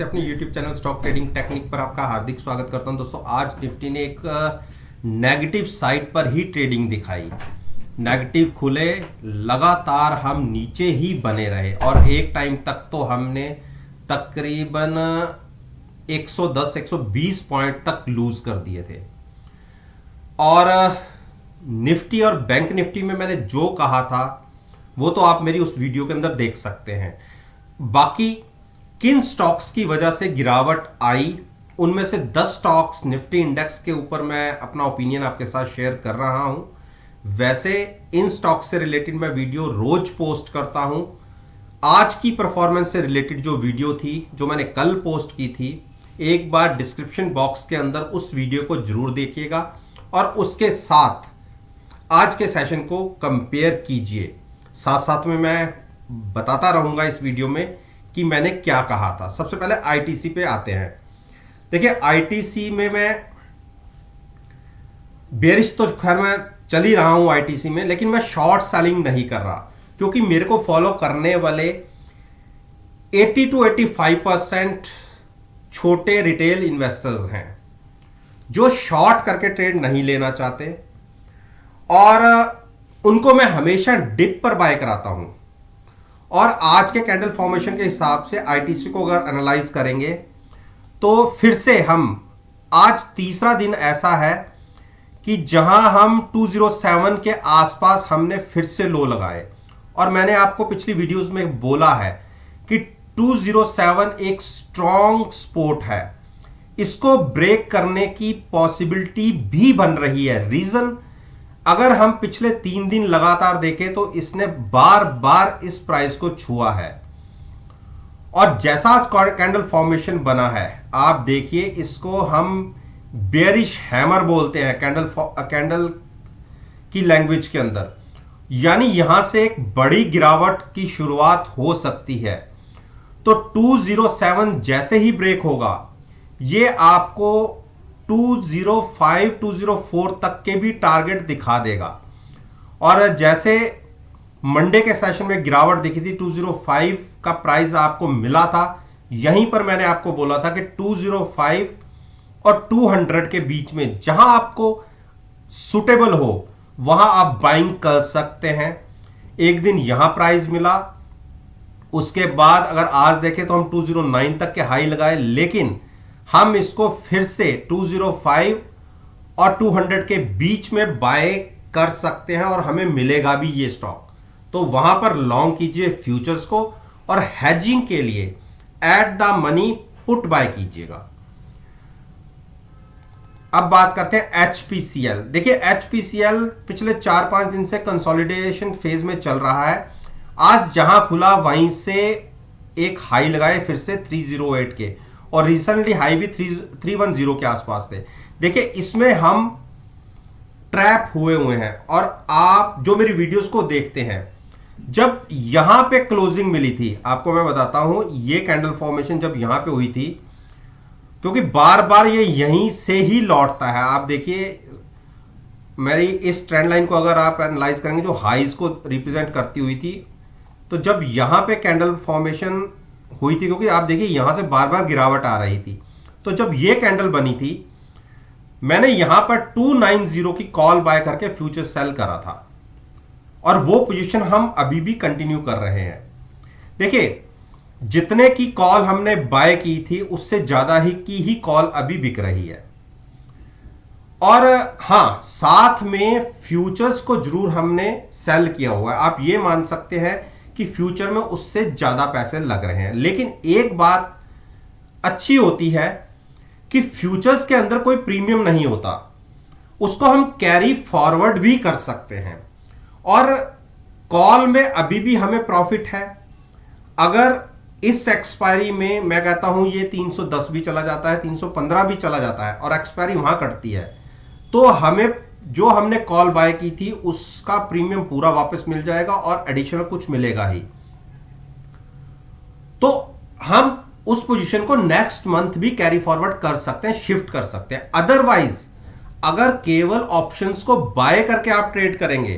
अपने YouTube channel stock trading technique पर आपका हार्दिक स्वागत करता हूं। दोस्तों, आज निफ्टी ने एक नेगेटिव साइड पर ही ट्रेडिंग दिखाई। नेगेटिव खुले, लगातार हम नीचे ही बने रहे और एक टाइम तक तो हमने तकरीबन 110-120 पॉइंट तक लूज कर दिए थे। और निफ्टी और बैंक निफ्टी में मैंने जो कहा था वो तो आप मेरी उस वीडियो के अंदर देख सकते हैं। बाकी किन स्टॉक्स की वजह से गिरावट आई, उनमें से 10 स्टॉक्स निफ्टी इंडेक्स के ऊपर मैं अपना ओपिनियन आपके साथ शेयर कर रहा हूं। वैसे इन स्टॉक्स से रिलेटेड मैं वीडियो रोज पोस्ट करता हूं। आज की परफॉर्मेंस से रिलेटेड जो वीडियो थी, जो मैंने कल पोस्ट की थी, एक बार डिस्क्रिप्शन बॉक्स के अंदर उस वीडियो को जरूर देखिएगा और उसके साथ आज के सेशन को कंपेयर कीजिए। साथ साथ में मैं बताता रहूंगा इस वीडियो में कि मैंने क्या कहा था। सबसे पहले आईटीसी पे आते हैं। देखिए, आईटीसी में मैं बेरिश तो खैर मैं चल ही रहा हूं आईटीसी में, लेकिन मैं शॉर्ट सेलिंग नहीं कर रहा क्योंकि मेरे को फॉलो करने वाले 80 to 85% छोटे रिटेल इन्वेस्टर्स हैं जो शॉर्ट करके ट्रेड नहीं लेना चाहते और उनको मैं हमेशा डिप पर बाय कराता हूं। और आज के कैंडल फॉर्मेशन के हिसाब से आईटीसी को अगर एनालाइज करेंगे तो फिर से हम आज तीसरा दिन ऐसा है कि जहां हम 207 के आसपास हमने फिर से लो लगाए। और मैंने आपको पिछली वीडियोस में बोला है कि 207 एक स्ट्रॉन्ग सपोर्ट है, इसको ब्रेक करने की पॉसिबिलिटी भी बन रही है। रीजन, अगर हम पिछले 3 दिन लगातार देखें तो इसने बार बार इस प्राइस को छुआ है और जैसा आज कैंडल फॉर्मेशन बना है, आप देखिए, इसको हम बेरिश हैमर बोलते हैं कैंडल की लैंग्वेज के अंदर। यानी यहां से एक बड़ी गिरावट की शुरुआत हो सकती है। तो 207 जैसे ही ब्रेक होगा, ये आपको 205 204 तक के भी टारगेट दिखा देगा। और जैसे मंडे के सेशन में गिरावट दिखी थी, 205 का प्राइस आपको मिला था, यहीं पर मैंने आपको बोला था कि 205 और 200 के बीच में जहां आपको सुटेबल हो वहां आप बाइंग कर सकते हैं। एक दिन यहां प्राइस मिला, उसके बाद अगर आज देखें तो हम 209 तक के हाई लगाए, लेकिन हम इसको फिर से 205 और 200 के बीच में बाय कर सकते हैं और हमें मिलेगा भी ये स्टॉक। तो वहां पर लॉन्ग कीजिए फ्यूचर्स को और हेजिंग के लिए eight the money put buy कीजिएगा। अब बात करते हैं एचपीसीएल। देखिए, एचपीसीएल पिछले 4-5 दिन से कंसोलिडेशन फेज में चल रहा है। आज जहां खुला वहीं से एक हाई लगाए फिर से 308 के, और रिसेंटली हाई भी 310 के आसपास थे। देखिए, इसमें हम ट्रैप हुए हैं। और आप जो मेरी वीडियोस को देखते हैं, जब यहां पे क्लोजिंग मिली थी, आपको मैं बताता हूं, ये कैंडल फॉर्मेशन जब यहां पे हुई थी, क्योंकि बार बार ये यहीं से ही लौटता है। आप देखिए, मेरी इस ट्रेंड लाइन को अगर आप एनालाइज करेंगे जो हाईज को रिप्रेजेंट करती हुई थी, तो जब यहां पे कैंडल फॉर्मेशन हुई थी, क्योंकि आप देखिए यहां से बार बार गिरावट आ रही थी, तो जब ये कैंडल बनी थी, मैंने यहां पर 290 की कॉल बाय करके फ्यूचर सेल करा था और वो पोजीशन हम अभी भी कंटिन्यू कर रहे हैं। देखिए, जितने की कॉल हमने बाय की थी उससे ज्यादा ही कॉल अभी बिक रही है। और हां, साथ में फ्यूचर्स को जरूर हमने सेल किया हुआ है। आप ये मान सकते हैं कि फ्यूचर में उससे ज्यादा पैसे लग रहे हैं। लेकिन एक बात अच्छी होती है कि फ्यूचर्स के अंदर कोई प्रीमियम नहीं होता, उसको हम कैरी फॉरवर्ड भी कर सकते हैं और कॉल में अभी भी हमें प्रॉफिट है। अगर इस एक्सपायरी में मैं कहता हूं ये 310 भी चला जाता है, 315 भी चला जाता है और एक्सपायरी वहां कटती है, तो हमें जो हमने कॉल बाय की थी उसका प्रीमियम पूरा वापस मिल जाएगा और एडिशनल कुछ मिलेगा ही। तो हम उस पोजीशन को नेक्स्ट मंथ भी कैरी फॉरवर्ड कर सकते हैं, शिफ्ट कर सकते हैं। अदरवाइज अगर केवल ऑप्शंस को बाय करके आप ट्रेड करेंगे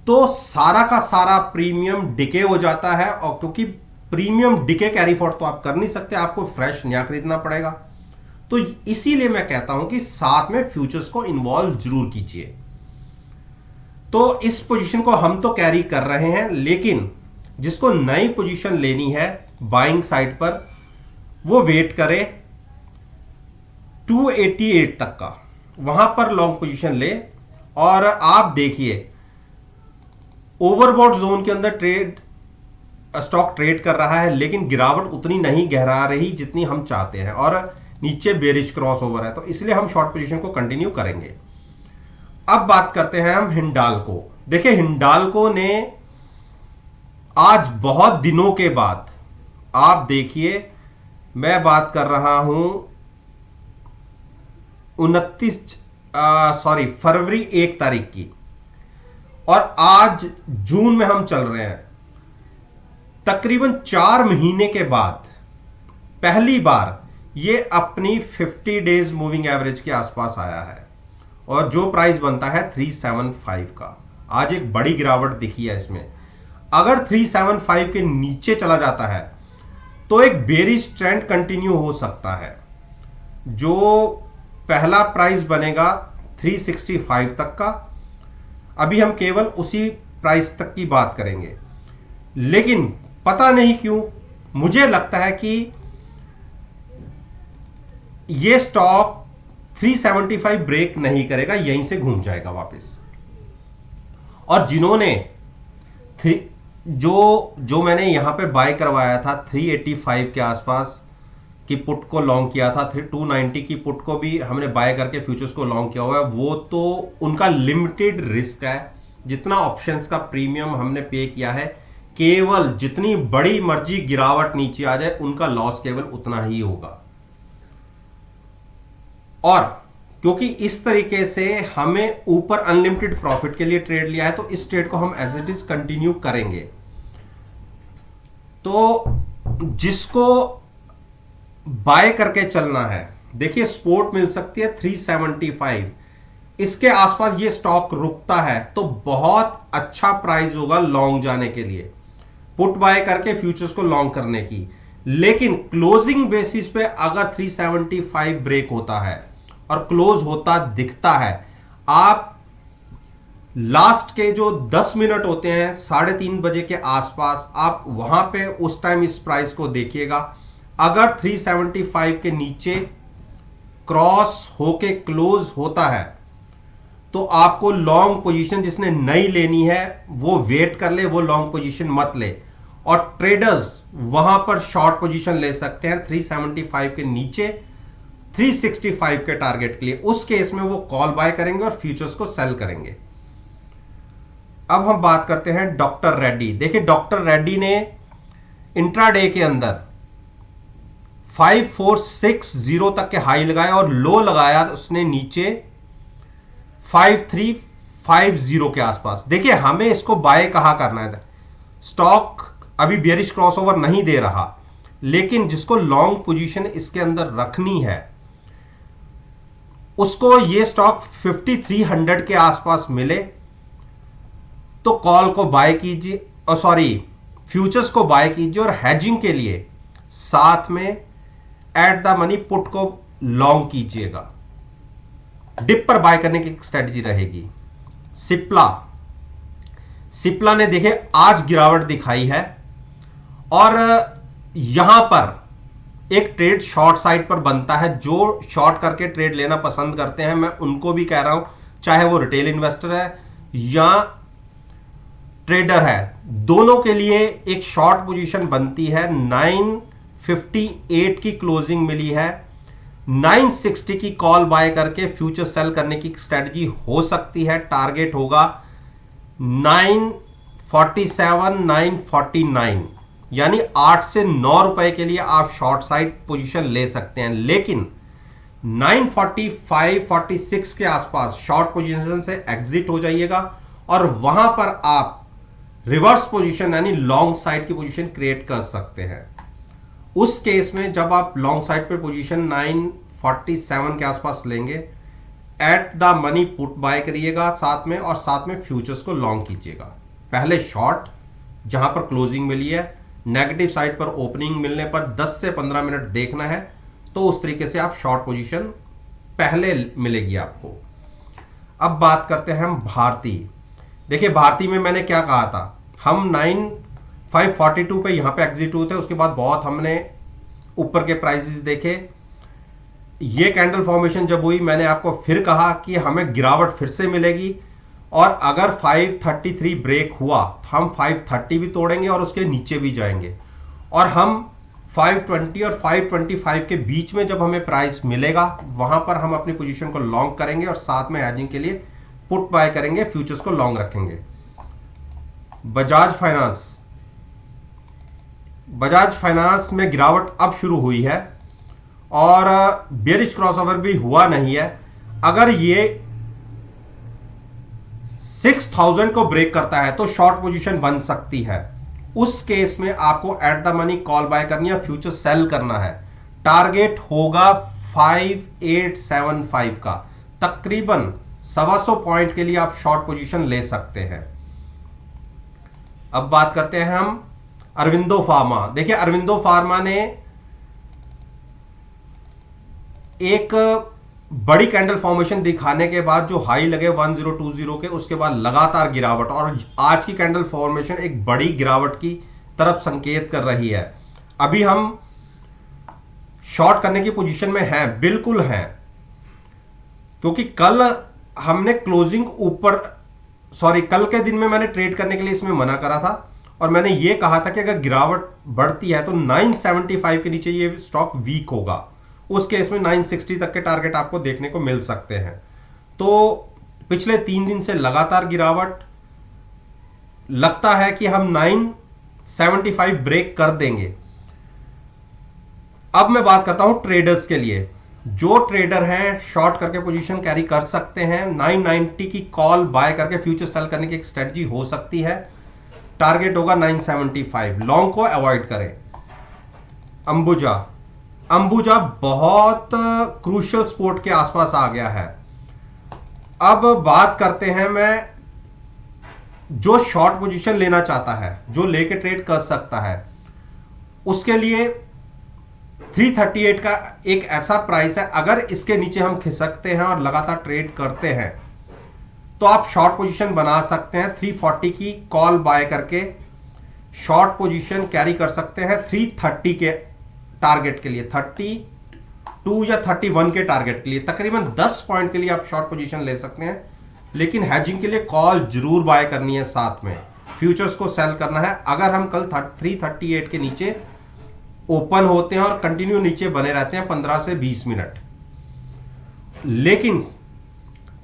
तो सारा का सारा प्रीमियम डिके हो जाता है। और क्योंकि प्रीमियम डिके कैरी फॉरवर्ड तो आप कर नहीं सकते, आपको फ्रेश नया खरीदना पड़ेगा। तो इसीलिए मैं कहता हूं कि साथ में फ्यूचर्स को इन्वॉल्व जरूर कीजिए। तो इस पोजीशन को हम तो कैरी कर रहे हैं, लेकिन जिसको नई पोजीशन लेनी है बाइंग साइड पर, वो वेट करे 288 तक का, वहां पर लॉन्ग पोजीशन ले। और आप देखिए ओवरबॉट जोन के अंदर स्टॉक ट्रेड कर रहा है, लेकिन गिरावट उतनी नहीं गहरा रही जितनी हम चाहते हैं, और नीचे बेरिश क्रॉस ओवर है, तो इसलिए हम शॉर्ट पोजीशन को कंटिन्यू करेंगे। अब बात करते हैं हम हिंडाल्को। देखिए हिंडाल्को ने आज बहुत दिनों के बाद, आप देखिए मैं बात कर रहा हूं फरवरी 1 तारीख की, और आज जून में हम चल रहे हैं। तकरीबन 4 महीने के बाद पहली बार ये अपनी 50 डेज मूविंग एवरेज के आसपास आया है, और जो प्राइस बनता है 375 का। आज एक बड़ी गिरावट दिखी है इसमें। अगर 375 के नीचे चला जाता है तो एक बेरिश ट्रेंड कंटिन्यू हो सकता है। जो पहला प्राइस बनेगा 365 तक का, अभी हम केवल उसी प्राइस तक की बात करेंगे। लेकिन पता नहीं क्यों मुझे लगता है कि यह स्टॉक 375 ब्रेक नहीं करेगा, यहीं से घूम जाएगा वापस। और जिन्होंने जो मैंने यहां पे बाय करवाया था 385 के आसपास की पुट को लॉन्ग किया था, 290 की पुट को भी हमने बाय करके फ्यूचर्स को लॉन्ग किया हुआ है, वो तो उनका लिमिटेड रिस्क है। जितना ऑप्शंस का प्रीमियम हमने पे किया है, केवल जितनी बड़ी मर्जी गिरावट नीचे आ जाए उनका लॉस केवल उतना ही होगा। और क्योंकि इस तरीके से हमें ऊपर अनलिमिटेड प्रॉफिट के लिए ट्रेड लिया है, तो इस ट्रेड को हम एज इट इज कंटिन्यू करेंगे। तो जिसको बाय करके चलना है, देखिए सपोर्ट मिल सकती है 375, इसके आसपास ये स्टॉक रुकता है तो बहुत अच्छा प्राइस होगा लॉन्ग जाने के लिए, पुट बाय करके फ्यूचर्स को लॉन्ग करने की। लेकिन क्लोजिंग बेसिस पे अगर 375 ब्रेक होता है और क्लोज होता दिखता है, आप लास्ट के जो 10 मिनट होते हैं 3:30 बजे के आसपास, आप वहां पे उस टाइम इस प्राइस को देखिएगा। अगर 375 के नीचे क्रॉस होके क्लोज होता है तो आपको लॉन्ग पोजीशन जिसने नई लेनी है वो वेट कर ले, वो लॉन्ग पोजीशन मत ले। और ट्रेडर्स वहां पर शॉर्ट पोजीशन ले सकते हैं 375 के नीचे 365 के टारगेट के लिए। उस केस में वो कॉल बाय करेंगे और फ्यूचर्स को सेल करेंगे। अब हम बात करते हैं डॉक्टर रेड्डी। देखिए डॉक्टर रेड्डी ने इंट्राडे के अंदर 5460 तक के हाई लगाया और लो लगाया उसने नीचे 5350 के आसपास। देखिए हमें इसको बाय कहां करना है, स्टॉक अभी बेयरिश क्रॉसओवर नहीं दे रहा, लेकिन जिसको लॉन्ग पोजीशन इसके अंदर रखनी है उसको ये स्टॉक 5300 के आसपास मिले तो कॉल को बाय कीजिए, फ्यूचर्स को बाय कीजिए, और हैजिंग के लिए साथ में एट द मनी पुट को लॉन्ग कीजिएगा। डिप पर बाय करने की स्ट्रेटजी रहेगी। सिप्ला ने देखे आज गिरावट दिखाई है, और यहां पर एक ट्रेड शॉर्ट साइड पर बनता है। जो शॉर्ट करके ट्रेड लेना पसंद करते हैं, मैं उनको भी कह रहा हूं, चाहे वो रिटेल इन्वेस्टर है या ट्रेडर है, दोनों के लिए एक शॉर्ट पोजीशन बनती है। 958 की क्लोजिंग मिली है, 960 की कॉल बाय करके फ्यूचर सेल करने की स्ट्रेटजी हो सकती है। टारगेट होगा 947 949, यानी 8 से 9 रुपए के लिए आप शॉर्ट साइड पोजीशन ले सकते हैं। लेकिन 945 46 के आसपास शॉर्ट पोजीशन से एग्जिट हो जाइएगा, और वहां पर आप रिवर्स पोजीशन यानी लॉन्ग साइड की पोजीशन क्रिएट कर सकते हैं। उस केस में जब आप लॉन्ग साइड पे पोजीशन 947 के आसपास लेंगे, eight the money put buy करिएगा साथ में, और साथ में फ्यूचर्स को लॉन्ग कीजिएगा। पहले शॉर्ट जहां पर क्लोजिंग मिली है नेगेटिव साइड पर ओपनिंग मिलने पर 10 से 15 मिनट देखना है, तो उस तरीके से आप शॉर्ट पोजीशन पहले मिलेगी आपको। अब बात करते हैं हम भारती। देखिए भारती में मैंने क्या कहा था, हम 9542 पे यहां पे एग्जिट हुए थे, उसके बाद बहुत हमने ऊपर के प्राइसेस देखे। ये कैंडल फॉर्मेशन जब हुई मैंने आपको फिर कहा कि हमें गिरावट फिर से मिलेगी, और अगर 533 ब्रेक हुआ तो हम 530 भी तोड़ेंगे और उसके नीचे भी जाएंगे, और हम 520 और 525 के बीच में जब हमें प्राइस मिलेगा वहां पर हम अपनी पोजीशन को लॉन्ग करेंगे और साथ में हेजिंग के लिए पुट बाय करेंगे, फ्यूचर्स को लॉन्ग रखेंगे। बजाज फाइनेंस में गिरावट अब शुरू हुई है और बेरिश क्रॉसओवर भी हुआ नहीं है। अगर ये 6000 को ब्रेक करता है तो शॉर्ट पोजीशन बन सकती है। उस केस में आपको at the money call buy करनी है, फ्यूचर सेल करना है। टारगेट होगा 5875 का, तकरीबन 125 पॉइंट के लिए आप शॉर्ट पोजीशन ले सकते हैं। अब बात करते हैं हम अरविंदो फार्मा। देखिए अरविंदो फार्मा ने एक बड़ी कैंडल फॉर्मेशन दिखाने के बाद जो हाई लगे 1020 के, उसके बाद लगातार गिरावट, और आज की कैंडल फॉर्मेशन एक बड़ी गिरावट की तरफ संकेत कर रही है। अभी हम शॉर्ट करने की पोजीशन में हैं, बिल्कुल हैं, क्योंकि कल हमने क्लोजिंग कल के दिन में मैंने ट्रेड करने के लिए इसमें मना करा था, और मैंने ये कहा था कि अगर गिरावट बढ़ती है तो 975 के नीचे ये स्टॉक वीक होगा। उस केस में 960 तक के टारगेट आपको देखने को मिल सकते हैं। तो पिछले 3 दिन से लगातार गिरावट, लगता है कि हम 975 ब्रेक कर देंगे। अब मैं बात करता हूं ट्रेडर्स के लिए। जो ट्रेडर हैं शॉर्ट करके पोजीशन कैरी कर सकते हैं, 990 की कॉल बाय करके फ्यूचर सेल करने की एक स्ट्रेटजी हो सकती है। टारगेट होगा 975, लॉन्ग को अवॉइड करें। अंबुजा बहुत क्रूशियल सपोर्ट के आसपास आ गया है। अब बात करते हैं, मैं जो शॉर्ट पोजीशन लेना चाहता है, जो लेके ट्रेड कर सकता है, उसके लिए 338 का एक ऐसा प्राइस है। अगर इसके नीचे हम खिसकते हैं और लगातार ट्रेड करते हैं तो आप शॉर्ट पोजीशन बना सकते हैं। 340 की कॉल बाय करके शॉर्ट पोजीशन कैरी कर सकते हैं 330 के टारगेट के लिए, 32 या 31 के टारगेट के लिए, तकरीबन 10 पॉइंट के लिए आप शॉर्ट पोजीशन ले सकते हैं। लेकिन हैजिंग के लिए कॉल जरूर बाय करनी है, साथ में फ्यूचर्स को सेल करना है। अगर हम कल 338 के नीचे ओपन होते हैं और कंटिन्यू नीचे बने रहते हैं 15 से 20 मिनट, लेकिन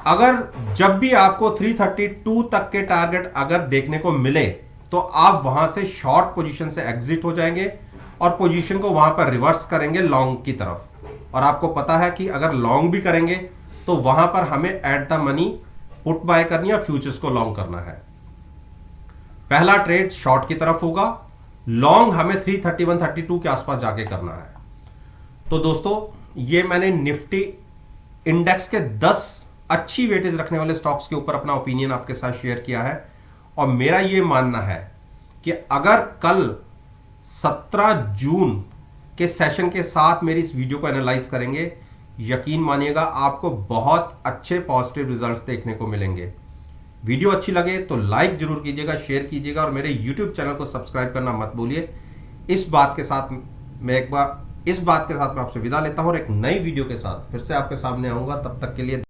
अगर जब भी आपको 332 तक के टारगेट अगर देखने को मिले तो आप वहां से शॉर्ट पोजीशन से एग्जिट हो जाएंगे और पोजीशन को वहां पर रिवर्स करेंगे लॉन्ग की तरफ। और आपको पता है कि अगर लॉन्ग भी करेंगे तो वहां पर हमें eight the money put buy करनी है, फ्यूचर्स को लॉन्ग करना है। पहला ट्रेड शॉर्ट की तरफ होगा, लॉन्ग हमें 331-32 के आसपास जाके करना है। तो दोस्तों ये मैंने निफ्टी इंडेक्स के 10 अच्छी वेटेज रखने वाले स्टॉक्स के ऊपर अपना ओपिनियन आपके साथ शेयर किया है। और मेरा ये मानना है कि अगर कल 17 जून के सेशन के साथ मेरी इस वीडियो को एनालाइज करेंगे, यकीन मानिएगा आपको बहुत अच्छे पॉजिटिव रिजल्ट्स देखने को मिलेंगे। वीडियो अच्छी लगे तो लाइक जरूर कीजिएगा, शेयर कीजिएगा और मेरे यूट्यूब चैनल को सब्सक्राइब करना मत भूलिए। इस बात के साथ मैं आपसे विदा लेता हूं और एक नई वीडियो के साथ फिर से आपके सामने आऊंगा। तब तक के लिए